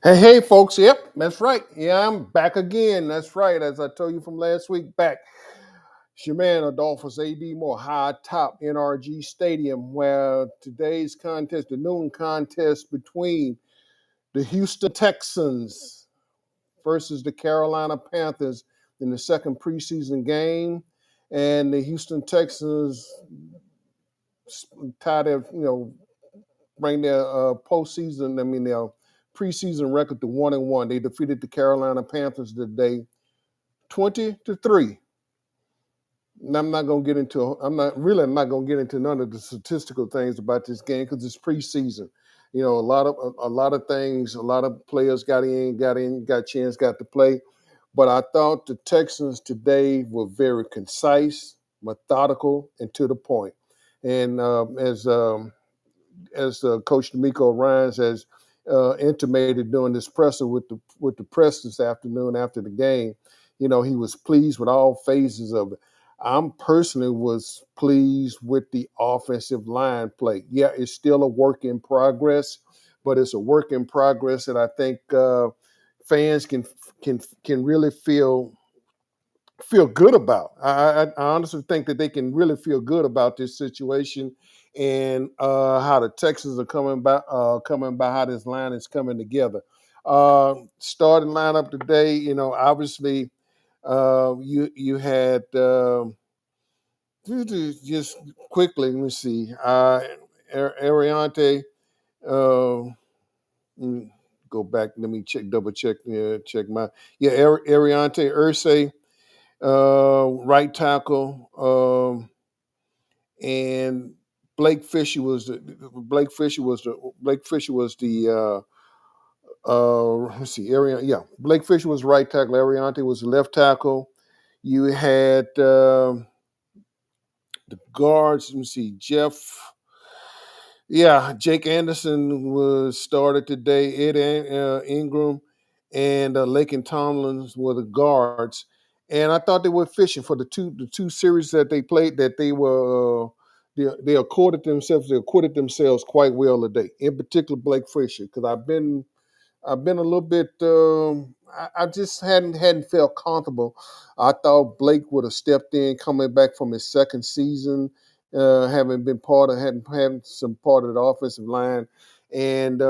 Hey, folks. Yep, that's right. Yeah, I'm back again. That's right. As I told you from last week, back. It's your man, Adolphus A.D. Moore, high top NRG Stadium, where today's contest, the noon contest between the Houston Texans versus the Carolina Panthers in the second preseason game. And the Houston Texans tied their, bring their their preseason record to 1-1. They defeated the Carolina Panthers today, 20-3. And I'm not going to get into. I'm not going to get into none of the statistical things about this game because it's preseason. A lot of things. A lot of players got got chance, got to play. But I thought the Texans today were very concise, methodical, and to the point. And as Coach D'Amico Ryans has intimated during this presser with the press this afternoon after the game, he was pleased with all phases of it. I'm personally was pleased with the offensive line play. Yeah, it's still a work in progress, but it's a work in progress that I think fans can really feel good about. I honestly think that they can really feel good about this situation and how the Texans are coming by how this line is coming together. Starting lineup today, obviously you had just quickly. Let me see, Ariante. Let me go back. Let me double check. Check my Ariante Ursay. Right tackle, and Blake Fisher was the let's see, Blake Fisher was right tackle. Ariante was the left tackle. You had the guards. Let me see, Jake Anderson was started today. Ed Ingram and Laken Tomlins were the guards, and I thought they were efficient for the two series that they played. That they were they acquitted themselves quite well today. In particular, Blake Fisher, because I've been a little bit. I just hadn't felt comfortable. I thought Blake would have stepped in coming back from his second season, having been having some part of the offensive line, and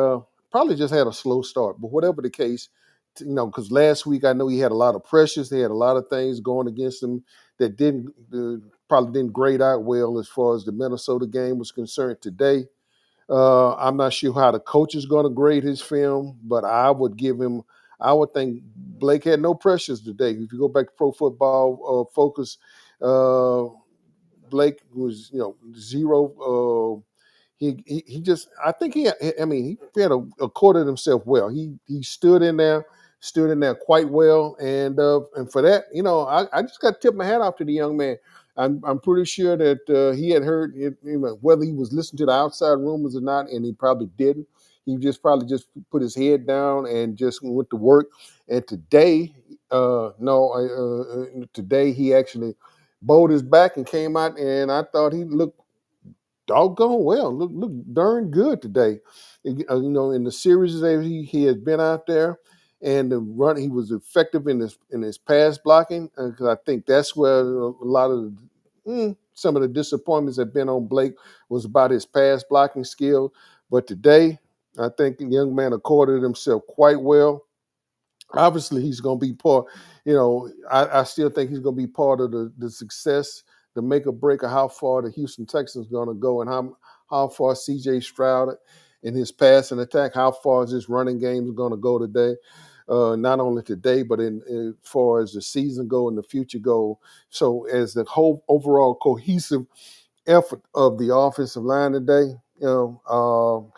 probably just had a slow start. But whatever the case, because last week I know he had a lot of pressures. He had a lot of things going against him that probably didn't grade out well as far as the Minnesota game was concerned today. I'm not sure how the coach is going to grade his film, but I would think Blake had no pressures today. If you go back to Pro Football Focus, Blake was, zero. He just, I think he had accorded himself well. He stood in there quite well, and for that, I just got to tip my hat off to the young man. I'm pretty sure that he had heard it, whether he was listening to the outside rumors or not, and he probably didn't. He probably just put his head down and just went to work. And today, today he actually bowed his back and came out, and I thought he looked doggone well. Look darn good today. In the series that he has been out there, and the run, he was effective in his pass blocking, because I think that's where a lot of some of the disappointments have been on Blake was about his pass blocking skill. But today, I think the young man accorded himself quite well. Obviously, he's going to be part. I still think he's going to be part of the success the make or break of how far the Houston Texans going to go and how far C.J. Stroud in his passing attack, how far is this running game going to go today. Not only today, but in far as the season go and the future go. So as the whole overall cohesive effort of the offensive line today,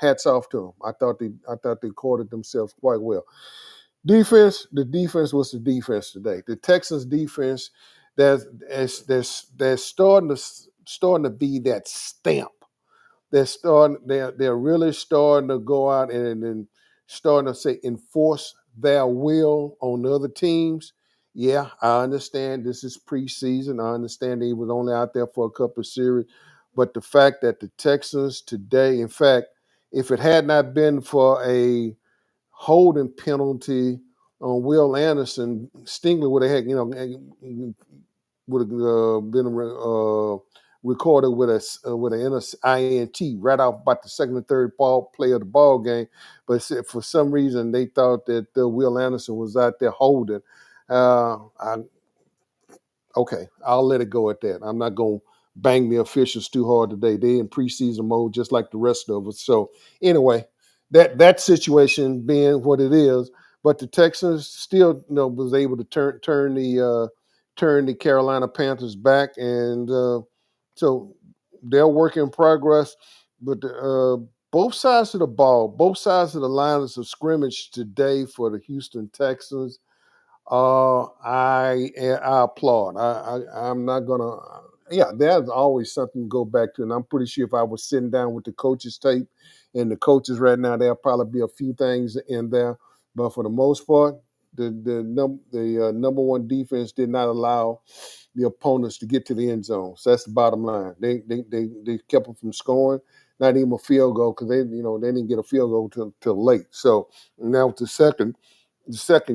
hats off to them. I thought they quartered themselves quite well. The defense was the defense today. The Texans defense, they're starting to be that stamp. They're really starting to go out and starting to say enforce their will on the other teams. Yeah, I understand this is preseason. I understand he was only out there for a couple of series. But the fact that the Texans today, in fact, if it had not been for a holding penalty on Will Anderson, Stingley would have had, would have been recorded with an INT right off about the second and third play of the ball game. But for some reason, they thought that Will Anderson was out there holding. Okay, I'll let it go at that. I'm not going to bang the officials too hard today. They're in preseason mode just like the rest of us. So anyway, that situation being what it is, but the Texans still was able to turn the Carolina Panthers back, and so they're work in progress. But both sides of the ball, both sides of the lines of scrimmage today for the Houston Texans, I applaud. I'm not gonna. Yeah, there's always something to go back to, and I'm pretty sure if I was sitting down with the coaches tape and the coaches right now, there'll probably be a few things in there. But for the most part, the number one defense did not allow the opponents to get to the end zone. So that's the bottom line. They kept them from scoring, not even a field goal, because they didn't get a field goal till late. So now with the second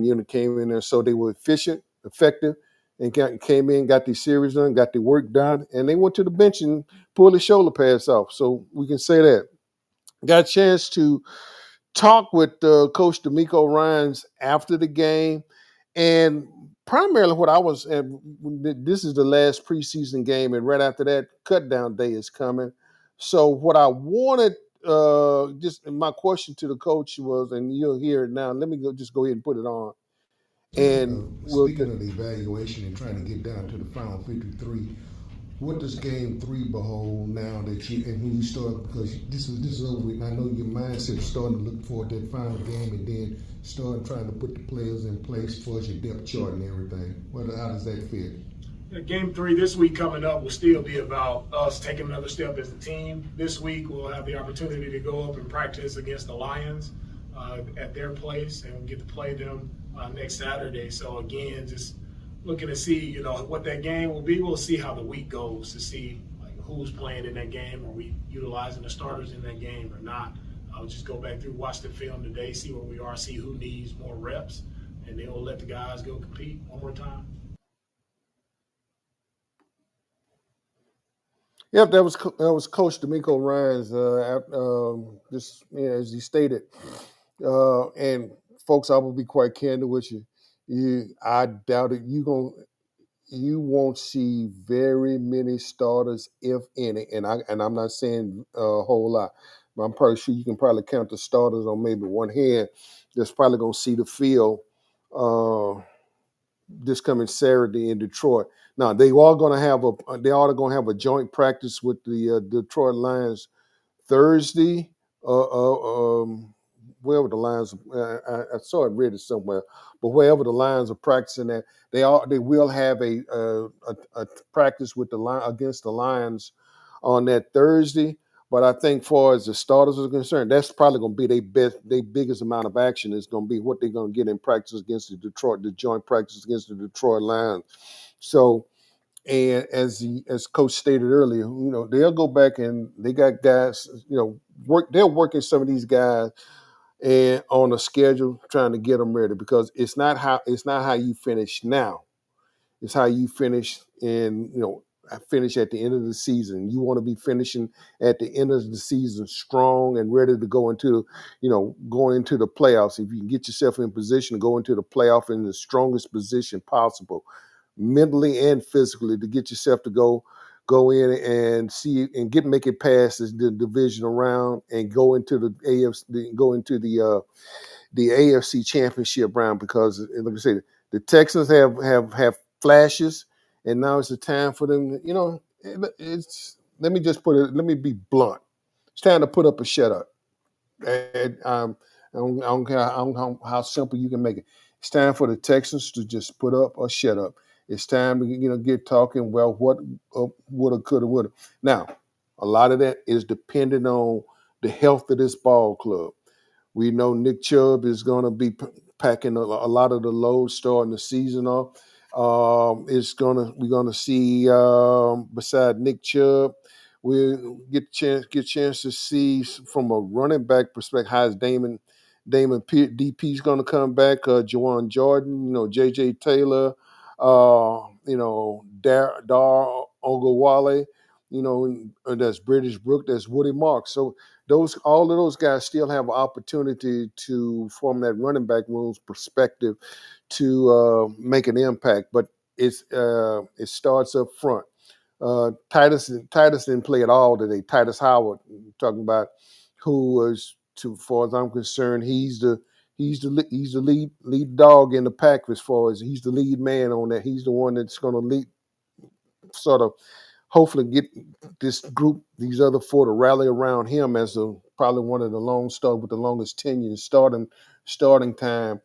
unit came in there, so they were efficient, effective, and came in, got the series done, got the work done, and they went to the bench and pulled the shoulder pads off. So we can say that. Got a chance to talk with Coach D'Amico Ryans after the game, and primarily what I was, this is the last preseason game, and right after that, cutdown day is coming. So what I wanted, just my question to the coach was, and you'll hear it now. Let me go ahead and put it on. And speaking of the evaluation and trying to get down to the final 53, what does Game 3 behold now that and when you start, because this is over with, I know your mindset is starting to look forward to that final game and then start trying to put the players in place as far as your depth chart and everything. How does that fit? Game 3 this week coming up will still be about us taking another step as a team. This week we'll have the opportunity to go up and practice against the Lions at their place, and we'll get to play them next Saturday. So again, just looking to see, what that game will be. We'll see how the week goes to see who's playing in that game. Are we utilizing the starters in that game or not? I'll just go back through, watch the film today, see where we are, see who needs more reps, and then we'll let the guys go compete one more time. Yep, that was Coach D'Amico Ryans. Just as he stated, and folks, I will be quite candid with you. I doubt it. You won't see very many starters, if any. And I'm not saying a whole lot, but I'm probably sure you can probably count the starters on maybe one hand. That's probably going to see the field this coming Saturday in Detroit. Now they are going to have a joint practice with the Detroit Lions Thursday. Wherever the Lions, I saw it read it somewhere, but wherever the Lions are practicing at, they will have a practice with against the Lions on that Thursday. But I think, far as the starters are concerned, that's probably going to be their biggest amount of action is going to be what they're going to get in practice against the joint practice against the Detroit Lions. So, and as Coach stated earlier, they'll go back and they got guys, they're working some of these guys and on a schedule, trying to get them ready, because it's not how you finish now. It's how you finish finish at the end of the season. You want to be finishing at the end of the season strong and ready to go into, going into the playoffs. If you can get yourself in position to go into the playoff in the strongest position possible, mentally and physically, to get yourself to go go in and see and make it past the divisional round and go into the AFC, go into the AFC Championship round, because, like I said, the Texans have flashes, and now it's the time for them. It's let me just put it. Let me be blunt. It's time to put up or shut up. And, I don't care how simple you can make it. It's time for the Texans to just put up or shut up. It's time to get talking. Well, what woulda, coulda, woulda. Now, a lot of that is dependent on the health of this ball club. We know Nick Chubb is going to be packing a lot of the load starting the season off. We're gonna see beside Nick Chubb, we'll get chance to see from a running back perspective how is Damon DP is going to come back. Jawan Jordan, J.J. Taylor, Dar Ogowale, and that's British Brook, that's Woody Marks. So all of those guys still have an opportunity to form that running back room's perspective to make an impact. But it starts up front. Titus didn't play at all today. Titus Howard, talking about, who was, as far as I'm concerned, he's the lead dog in the pack, as far as he's the lead man on that. He's the one that's going to lead, sort of, hopefully get this group, these other four, to rally around him as probably one of the lone stars with the longest tenure starting time,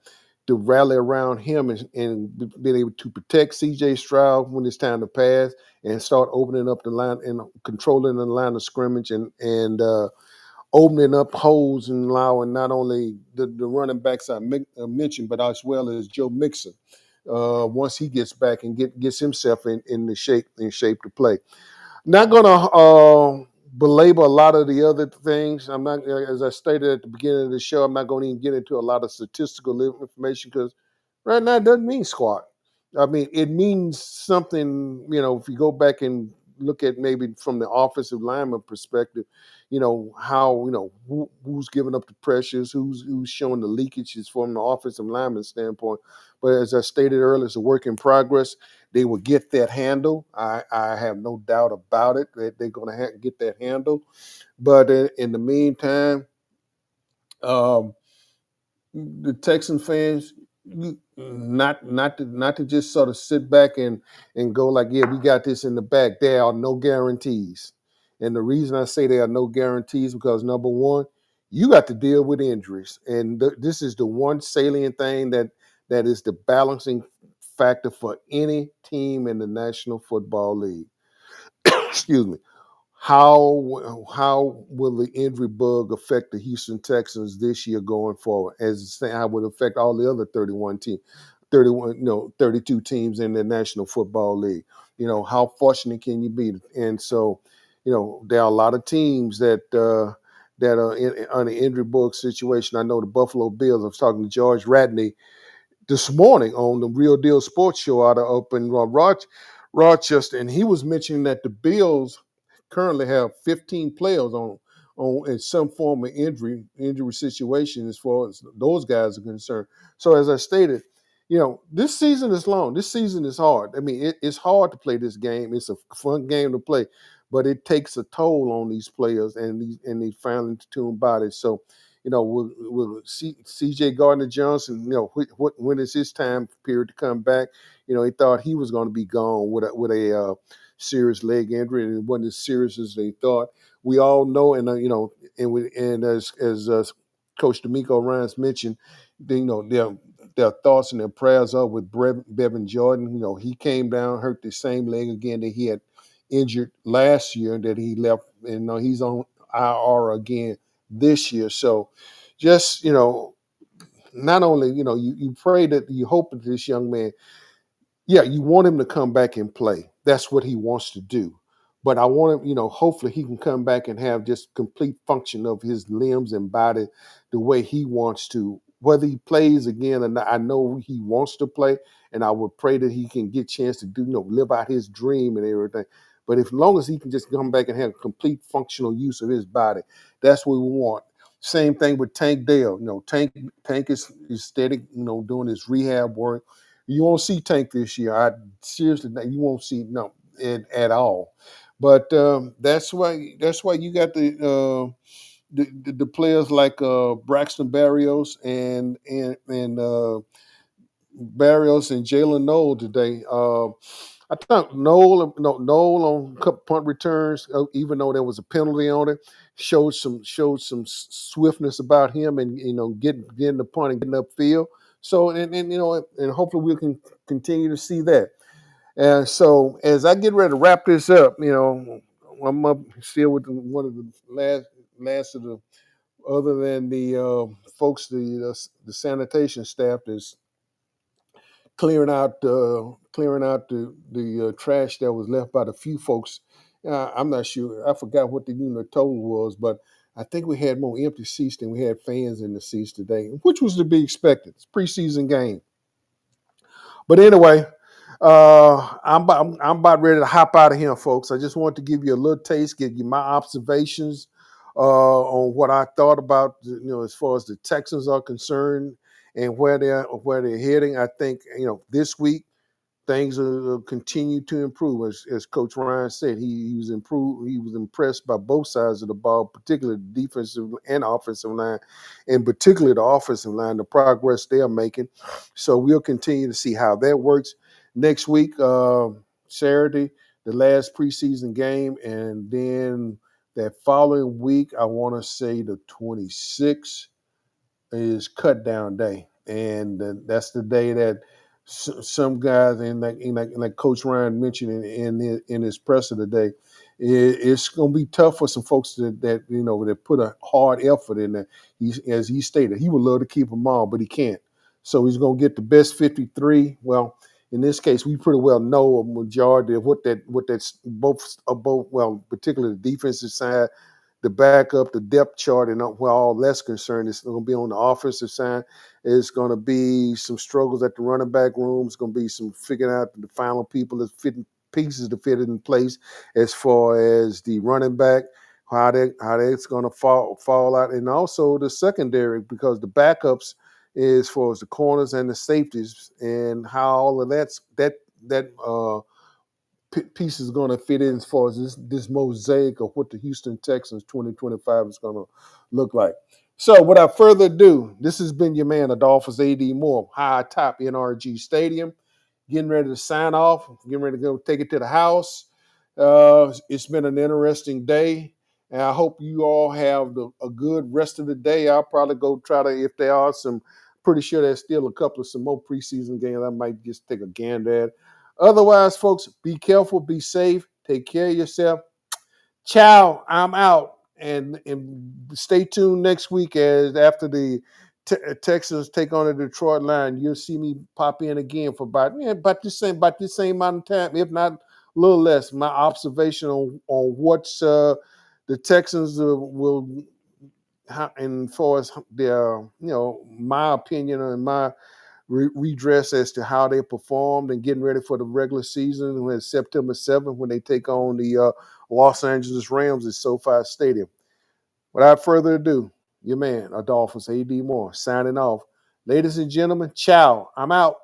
to rally around him and being able to protect C.J. Stroud when it's time to pass, and start opening up the line and controlling the line of scrimmage, and opening up holes and allowing not only the running backs I mentioned, but as well as Joe Mixon. Once he gets back and gets himself in shape to play. Not going to belabor a lot of the other things. I'm not, as I stated at the beginning of the show, I'm not going to even get into a lot of statistical information, because right now it doesn't mean squat. I mean, it means something, if you go back and look at maybe from the offensive lineman perspective, how, who's giving up the pressures, who's showing the leakages from the offensive lineman standpoint. But as I stated earlier, it's a work in progress. They will get that handle. I have no doubt about it that they're going to get that handle. But in the meantime, um, the Texan fans, not to just sort of sit back and go like, yeah, we got this in the back. There are no guarantees. And the reason I say there are no guarantees, because number one, you got to deal with injuries. And this is the one salient thing that is the balancing factor for any team in the National Football League. Excuse me. How will the injury bug affect the Houston Texans this year going forward, as how would affect all the other 32 teams in the National Football League? How fortunate can you be? And so, there are a lot of teams that are on the injury bug situation. I know the Buffalo Bills. I was talking to George Ratney this morning on the Real Deal Sports Show out of up in Rochester, and he was mentioning that the Bills currently have 15 players on in some form of injury situation, as far as those guys are concerned. So as I stated, this season is long. This season is hard. I mean, it's hard to play this game. It's a fun game to play, but it takes a toll on these players and these finely tuned bodies. So, we'll see C.J. Gardner Johnson. When is his time period to come back? He thought he was going to be gone with a serious leg injury, and it wasn't as serious as they thought. We all know, and as Coach D'Amico Ryans mentioned, their thoughts and their prayers are with Bevan Jordan. He came down, hurt the same leg again that he had injured last year, that he left, and he's on IR again this year. So just, not only, you pray that you hope that this young man, yeah, you want him to come back and play. That's what he wants to do. But I want him, hopefully he can come back and have just complete function of his limbs and body the way he wants to. Whether he plays again or not, I know he wants to play, and I would pray that he can get a chance to do, live out his dream and everything. But as long as he can just come back and have complete functional use of his body, that's what we want. Same thing with Tank Dell. Tank is steady, doing his rehab work. You won't see Tank this year. I seriously, you won't see at all. But that's why you got the players like Braxton Berrios and Barrios and Jalen Noel today. I thought Noel on couple punt returns, even though there was a penalty on it, showed some swiftness about him, and getting the punt and getting upfield. So and hopefully we can continue to see that. And so as I get ready to wrap this up, I'm up still with one of the last of the other than the folks, the sanitation staff that's clearing out the trash that was left by the few folks. I'm not sure. I forgot what the unit total was, but I think we had more empty seats than we had fans in the seats today, which was to be expected. It's a preseason game. But anyway, I'm about ready to hop out of here, folks. I just wanted to give you a little taste, give you my observations on what I thought about, as far as the Texans are concerned and where they're heading. I think this week things will continue to improve. As Coach Ryan said, he was improved. He was impressed by both sides of the ball, particularly the defensive and offensive line, and particularly the offensive line, the progress they are making. So we'll continue to see how that works. Next week, Saturday, the last preseason game, and then that following week, I want to say the 26th is cut down day, and that's the day that some guys, and like Coach Ryan mentioned in his presser today, it's going to be tough for some folks that put a hard effort in there. As he stated, he would love to keep them all, but he can't. So he's going to get the best 53. Well, in this case, we pretty well know a majority of what that's both well, particularly the defensive side, the backup, the depth chart, and where all that's concerned. It's going to be on the offensive side. It's going to be some struggles at the running back room. It's going to be some figuring out the final people that's fitting pieces to fit it in place as far as the running back, how that's going to fall out, and also the secondary, because the backups as far as the corners and the safeties, and how all of that piece is going to fit in as far as this mosaic of what the Houston Texans 2025 is going to look like. So without further ado, this has been your man, Adolphus A.D. Moore, high top NRG Stadium, getting ready to sign off, getting ready to go take it to the house. It's been an interesting day, and I hope you all have a good rest of the day. I'll probably go try to, if there are some, pretty sure there's still some more preseason games I might just take a gander at. Otherwise, folks, be careful, be safe, take care of yourself. Ciao, I'm out. And stay tuned next week as after the Texans take on the Detroit Lions. You'll see me pop in again for about the same amount of time, if not a little less. My observation on what's the Texans will, and as far as their, my opinion and my redress as to how they performed and getting ready for the regular season when it's September 7th when they take on the Los Angeles Rams at SoFi Stadium. Without further ado, your man, Adolphus A.D. Moore, signing off. Ladies and gentlemen, ciao. I'm out.